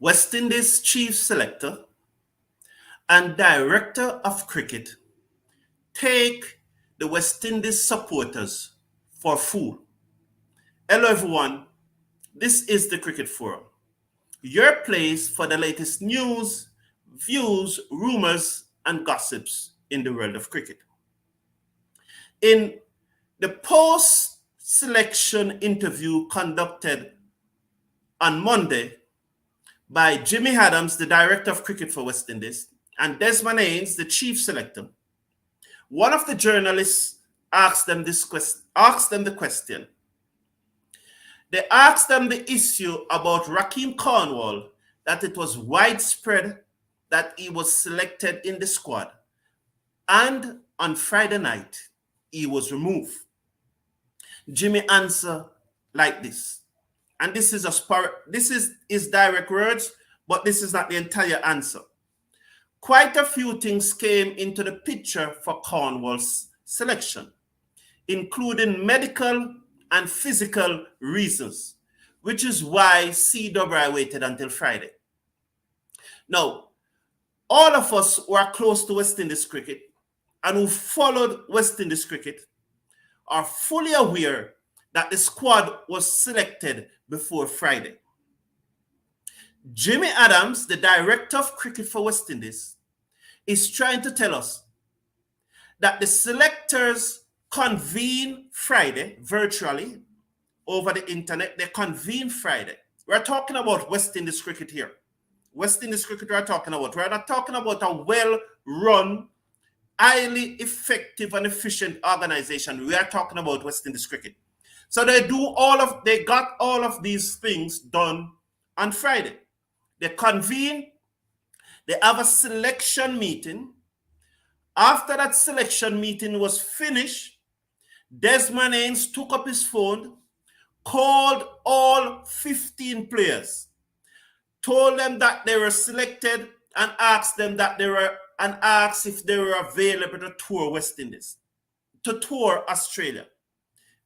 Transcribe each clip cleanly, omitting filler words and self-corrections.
West Indies chief selector and director of cricket take the West Indies supporters for fool. Hello, everyone. This is the Cricket Forum, your place for the latest news, views, rumors, and gossips in the world of cricket. In the post selection interview conducted on Monday by Jimmy Adams, the director of cricket for West Indies, and Desmond Haynes, the chief selector, one of the journalists asked them the question. They asked them the issue about Rakeem Cornwall, that it was widespread that he was selected in the squad. And on Friday night, he was removed. Jimmy answered like this. And this is his direct words, but this is not the entire answer. Quite a few things came into the picture for Cornwall's selection, including medical and physical reasons, which is why CWI waited until Friday. Now, all of us who are close to West Indies cricket and who followed West Indies cricket are fully aware that the squad was selected before Friday. Jimmy Adams, the director of cricket for West Indies, is trying to tell us that the selectors convene Friday virtually over the internet. They convene Friday. We're talking about West Indies cricket here. West Indies cricket we're talking about. We're not talking about a well-run, highly effective and efficient organization. We are talking about West Indies cricket. So they got all of these things done on Friday. They convene, they have a selection meeting. After that selection meeting was finished, Desmond Haynes took up his phone, called all 15 players, told them that they were selected, and asked if they were available to tour West Indies, to tour Australia.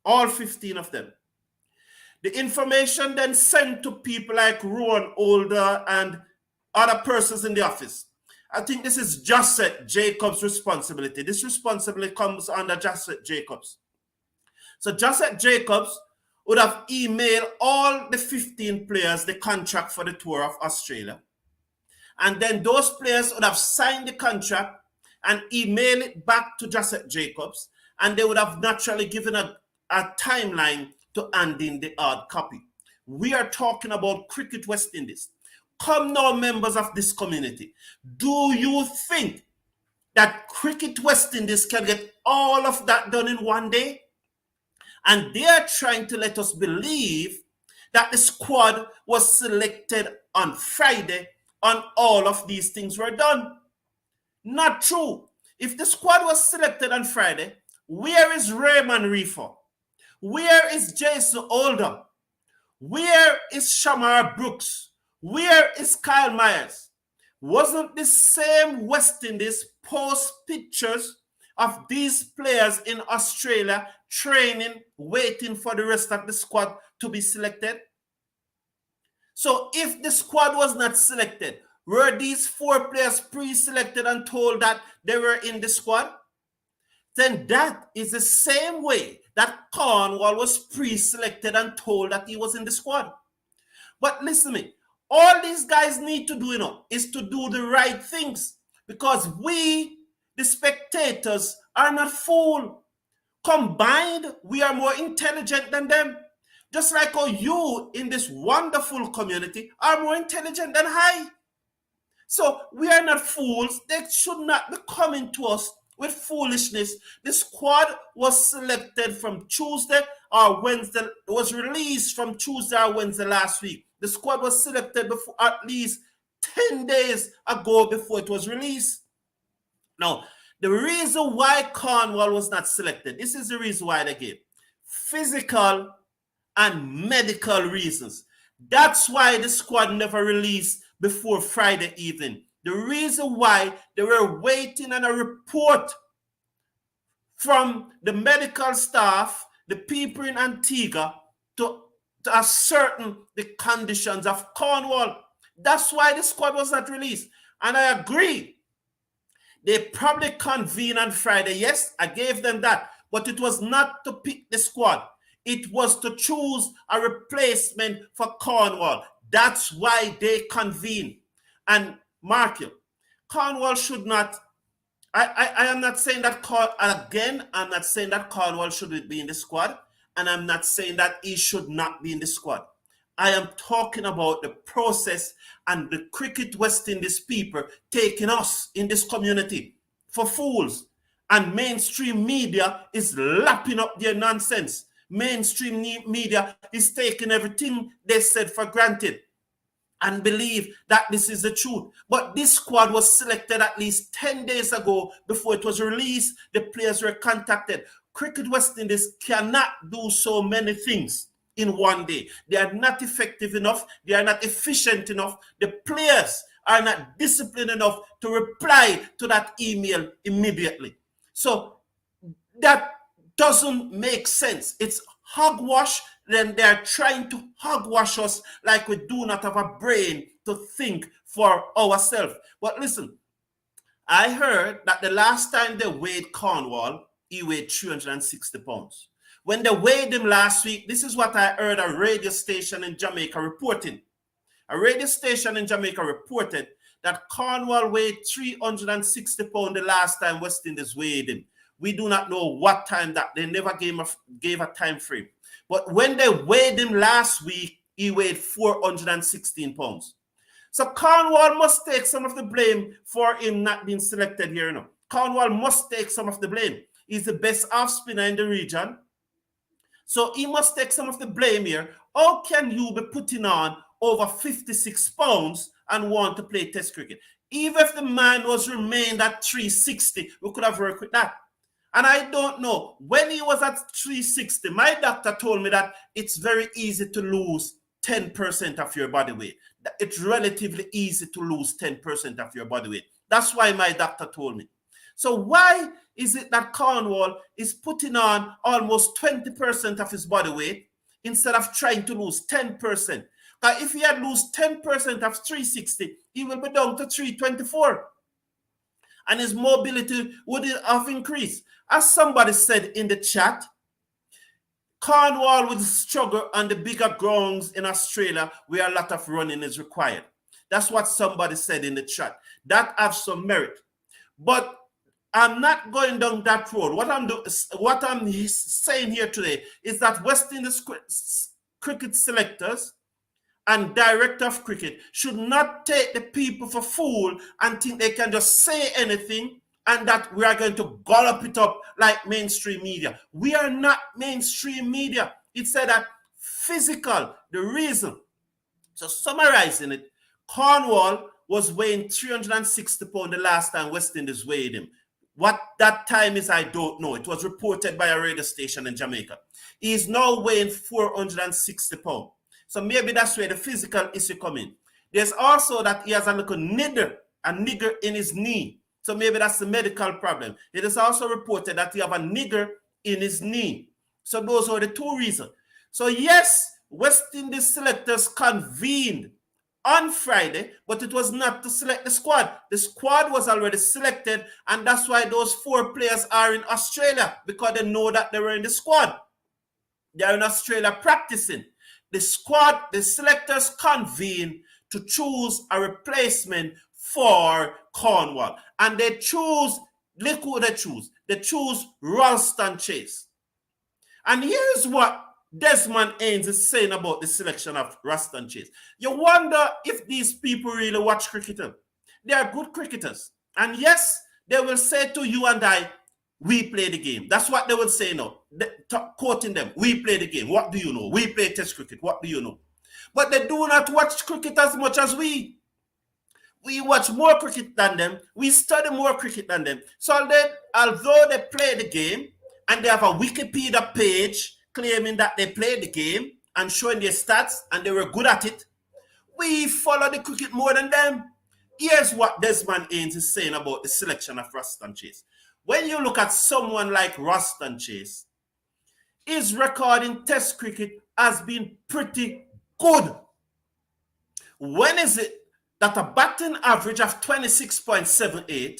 All 15 of them. The information then sent to people like Rowan Older and other persons in the office. I think this is Josette Jacobs' responsibility. This responsibility comes under Josette Jacobs. So Josette Jacobs would have emailed all the 15 players the contract for the tour of Australia. And then those players would have signed the contract and emailed it back to Josette Jacobs. And they would have naturally given a timeline to hand in the hard copy. We are talking about Cricket West Indies. Come now, members of this community. Do you think that Cricket West Indies can get all of that done in one day? And they are trying to let us believe that the squad was selected on Friday and all of these things were done. Not true. If the squad was selected on Friday, where is Raymond Reefer? Where is Jason Older? Where is Shamar Brooks? Where is Kyle Myers? Wasn't the same West Indies post pictures of these players in Australia training, waiting for the rest of the squad to be selected? So if the squad was not selected, were these 4 players pre-selected and told that they were in the squad? Then that is the same way that Cornwall was pre-selected and told that he was in the squad. But listen to me, all these guys need to do, is to do the right things, because we, the spectators, are not fooled. Combined, we are more intelligent than them. Just like how you in this wonderful community are more intelligent than I. So we are not fools. They should not be coming to us with foolishness. The squad was selected from Tuesday or Wednesday. It was released from Tuesday or Wednesday last week. The squad was selected before at least 10 days ago before it was released. Now, the reason why Cornwall was not selected, this is the reason why they gave. Physical and medical reasons. That's why the squad never released before Friday evening. The reason why they were waiting on a report from the medical staff, the people in Antigua, to ascertain the conditions of Cornwall. That's why the squad was not released. And I agree. They probably convened on Friday. Yes, I gave them that. But it was not to pick the squad. It was to choose a replacement for Cornwall. That's why they convened. And mark you, Cornwall should not. I am not saying that again. I'm not saying that Cornwall should be in the squad, and I'm not saying that he should not be in the squad. I am talking about the process and the cricket West Indies people taking us in this community for fools. And mainstream media is lapping up their nonsense. Mainstream media is taking everything they said for granted and believe that this is the truth. But this squad was selected at least 10 days ago before it was released. The players were contacted. Cricket West Indies cannot do so many things in one day. They are not effective enough. They are not efficient enough. The players are not disciplined enough to reply to that email immediately. So that doesn't make sense. It's hogwash. Then they're trying to hogwash us like we do not have a brain to think for ourselves. But listen, I heard that the last time they weighed Cornwall, he weighed 360 pounds. When they weighed him last week, this is what I heard a radio station in Jamaica reporting. A radio station in Jamaica reported that Cornwall weighed 360 pounds the last time West Indies weighed him. We do not know what time that. They never gave a time frame. But when they weighed him last week, he weighed 416 pounds. So Cornwall must take some of the blame for him not being selected here. You know. Cornwall must take some of the blame. He's the best off spinner in the region. So he must take some of the blame here. How can you be putting on over 56 pounds and want to play Test cricket? Even if the man was remained at 360, we could have worked with that. And I don't know. When he was at 360, my doctor told me that it's very easy to lose 10% of your body weight. It's relatively easy to lose 10% of your body weight. That's why my doctor told me. So why is it that Cornwall is putting on almost 20% of his body weight instead of trying to lose 10%? Because if he had lost 10% of 360, he will be down to 324. And his mobility would have increased. As somebody said in the chat, Cornwall would struggle on the bigger grounds in Australia where a lot of running is required. That's what somebody said in the chat. That has some merit. But I'm not going down that road. What I'm saying here today is that West Indies cricket selectors and director of cricket should not take the people for fool and think they can just say anything and that we are going to gallop it up like mainstream media. We are not mainstream media. It said that physical, the reason. So summarizing it, Cornwall was weighing 360 pounds the last time West Indies weighed him. What that time is, I don't know. It was reported by a radio station in Jamaica. He is now weighing 460 pounds. So maybe that's where the physical issue comes in. There's also that he has a little nigger in his knee. So maybe that's the medical problem. It is also reported that he have a nigger in his knee. So those are the two reasons. So yes, West Indies selectors convened on Friday, but it was not to select the squad. The squad was already selected, and that's why those 4 players are in Australia, because they know that they were in the squad. They are in Australia practicing. The squad, the selectors convene to choose a replacement for Cornwall. And they choose, look who they choose. They choose Roston Chase. And here's what Desmond Haynes is saying about the selection of Roston Chase. You wonder if these people really watch cricket. They are good cricketers. And yes, they will say to you and I, we play the game. That's what they will say now. Quoting them, we play the game. What do you know? We play Test cricket. What do you know? But they do not watch cricket as much as we. We watch more cricket than them. We study more cricket than them. So although they play the game and they have a Wikipedia page claiming that they played the game and showing their stats and they were good at it, we follow the cricket more than them. Here's what Desmond Haynes is saying about the selection of Roston Chase. When you look at someone like Roston Chase, his record in Test cricket has been pretty good. When is it that a batting average of 26.78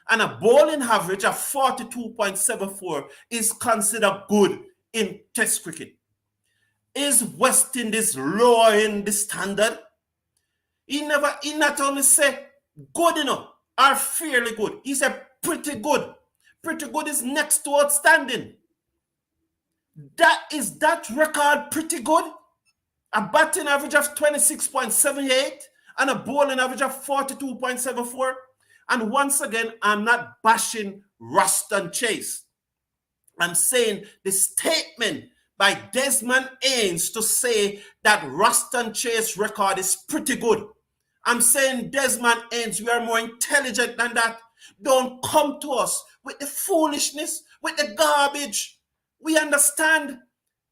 and a bowling average of 42.74 is considered good in Test cricket. Is West Indies lowering the standard? He not only said good enough or fairly good, he said pretty good. Pretty good is next to outstanding. Is that record pretty good? A batting average of 26.78 and a bowling average of 42.74. And once again, I'm not bashing Roston Chase. I'm saying the statement by Desmond Haynes to say that Roston Chase record is pretty good. I'm saying, Desmond Haynes, we are more intelligent than that. Don't come to us with the foolishness, with the garbage. We understand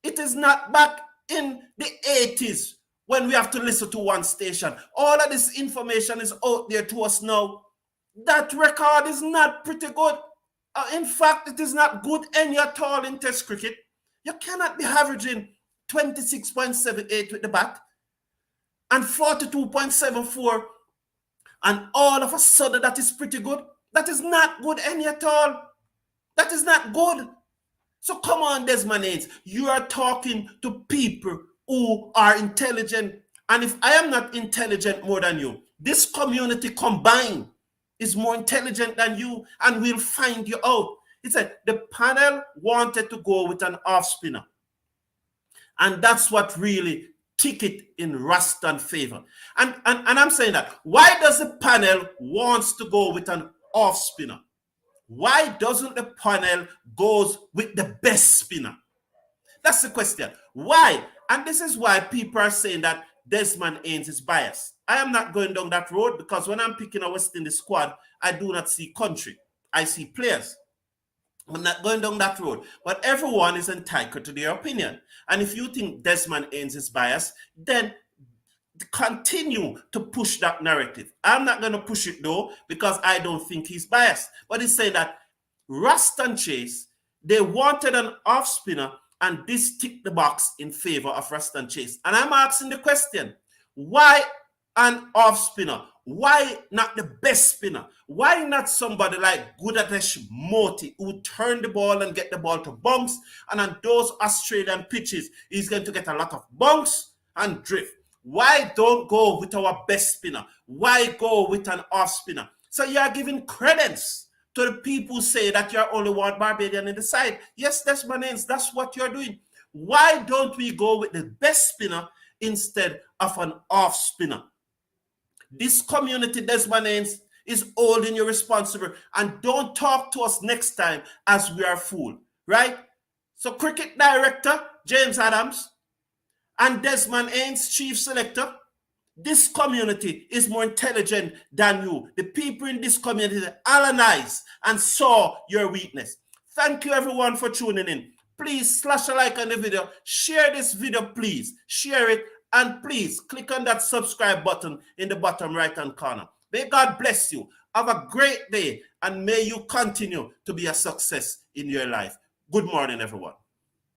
it is not back in the 80s when we have to listen to one station. All of this information is out there to us now. That record is not pretty good. In fact, it is not good any at all in Test cricket. You cannot be averaging 26.78 with the bat and 42.74 and all of a sudden that is pretty good. That is not good any at all. That is not good. So come on, Desmond Haynes. You are talking to people who are intelligent. And if I am not intelligent more than you, this community combined is more intelligent than you, and we'll find you out. It said the panel wanted to go with an off spinner. And that's what really ticked it in Roston's favor. And I'm saying that. Why does the panel wants to go with an off spinner? Why doesn't the panel goes with the best spinner? That's the question. Why? And this is why people are saying that Desmond Haynes is biased. I am not going down that road because when I'm picking a West Indies squad, I do not see country. I see players. I'm not going down that road. But everyone is entitled to their opinion. And if you think Desmond Haynes is biased, then continue to push that narrative. I'm not going to push it though because I don't think he's biased. But he's saying that Roston Chase, they wanted an off spinner and this ticked the box in favor of Roston Chase. And I'm asking the question, why an off spinner? Why not the best spinner? Why not somebody like Gudadesh Moti who turn the ball and get the ball to bounce? And on those Australian pitches, he's going to get a lot of bounce and drift. Why don't go with our best spinner? Why go with an off spinner? So you are giving credence to the people who say that you're only one Barbadian in the side. Yes, that's my name. That's what you're doing. Why don't we go with the best spinner instead of an off spinner? This community, Desmond Haynes, is holding you responsible. And don't talk to us next time as we are fooled, right? So cricket director, James Adams, and Desmond Haynes, chief selector, this community is more intelligent than you. The people in this community analyzed and saw your weakness. Thank you everyone for tuning in. Please slash a like on the video. Share this video, please. Share it. And please click on that subscribe button in the bottom right-hand corner. May God bless you. Have a great day. And may you continue to be a success in your life. Good morning, everyone.